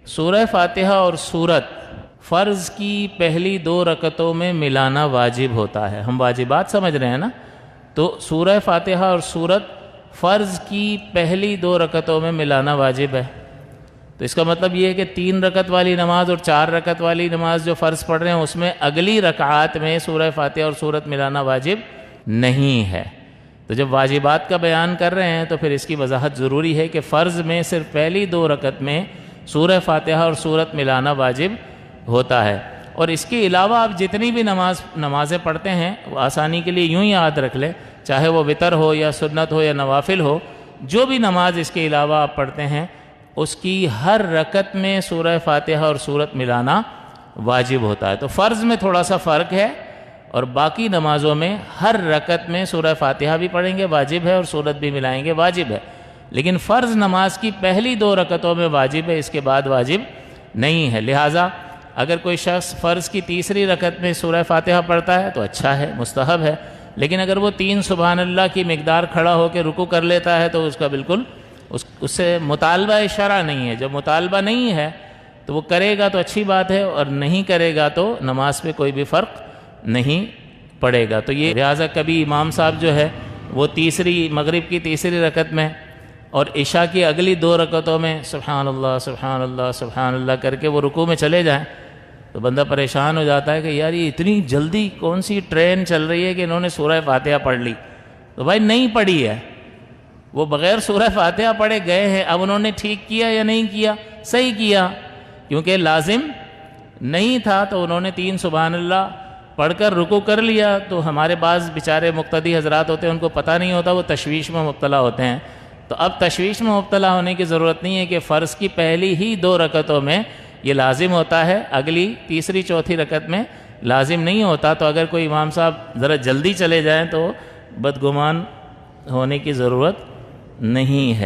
سورہ فاتحہ اور سورت فرض کی پہلی 2 رکعتوں میں ملانا واجب ہوتا ہے. ہم واجبات سمجھ رہے ہیں نا. تو سورہ فاتحہ اور سورت فرض کی پہلی 2 رکعتوں میں ملانا واجب ہے. تو اس کا مطلب یہ ہے کہ 3 رکعت والی نماز اور 4 رکعت والی نماز جو فرض پڑھ رہے ہیں اس میں اگلی رکعات میں سورہ فاتحہ اور سورت ملانا واجب نہیں ہے. تو جب واجبات کا بیان کر رہے ہیں تو پھر اس کی وضاحت ضروری ہے کہ فرض میں صرف پہلی 2 رکعت میں سورہ فاتحہ اور سورت ملانا واجب ہوتا ہے. اور اس کے علاوہ آپ جتنی بھی نمازیں پڑھتے ہیں وہ آسانی کے لیے یوں ہی یاد رکھ لیں، چاہے وہ وتر ہو یا سنت ہو یا نوافل ہو، جو بھی نماز اس کے علاوہ آپ پڑھتے ہیں اس کی ہر رکعت میں سورہ فاتحہ اور سورت ملانا واجب ہوتا ہے. تو فرض میں تھوڑا سا فرق ہے اور باقی نمازوں میں ہر رکعت میں سورہ فاتحہ بھی پڑھیں گے واجب ہے اور سورت بھی ملائیں گے واجب ہے. لیکن فرض نماز کی پہلی 2 رکعتوں میں واجب ہے، اس کے بعد واجب نہیں ہے. لہٰذا اگر کوئی شخص فرض کی تیسری رکعت میں سورہ فاتحہ پڑھتا ہے تو اچھا ہے، مستحب ہے. لیکن اگر وہ 3 سبحان اللہ کی مقدار کھڑا ہو کے رکوع کر لیتا ہے تو اس کا بالکل اس سے مطالبہ شرع نہیں ہے. جب مطالبہ نہیں ہے تو وہ کرے گا تو اچھی بات ہے، اور نہیں کرے گا تو نماز پہ کوئی بھی فرق نہیں پڑے گا. تو یہ لہٰذا کبھی امام صاحب جو ہے وہ مغرب کی تیسری رکعت میں اور عشاء کی اگلی 2 رکعتوں میں سبحان اللہ سبحان اللہ سبحان اللہ کر کے وہ رکوع میں چلے جائیں تو بندہ پریشان ہو جاتا ہے کہ یار یہ اتنی جلدی کون سی ٹرین چل رہی ہے کہ انہوں نے سورہ فاتحہ پڑھ لی. تو بھائی نہیں پڑھی ہے، وہ بغیر سورہ فاتحہ پڑھے گئے ہیں. اب انہوں نے ٹھیک کیا یا نہیں کیا؟ صحیح کیا، کیونکہ لازم نہیں تھا تو انہوں نے 3 سبحان اللہ پڑھ کر رکوع کر لیا. تو ہمارے بعض بیچارے مقتدی حضرات ہوتے ہیں، ان کو پتہ نہیں ہوتا، وہ تشویش میں مبتلا ہوتے ہیں. تو اب تشویش میں مبتلا ہونے کی ضرورت نہیں ہے کہ فرض کی پہلی ہی 2 رکعتوں میں یہ لازم ہوتا ہے، اگلی تیسری چوتھی رکعت میں لازم نہیں ہوتا. تو اگر کوئی امام صاحب ذرا جلدی چلے جائیں تو بدگمان ہونے کی ضرورت نہیں ہے.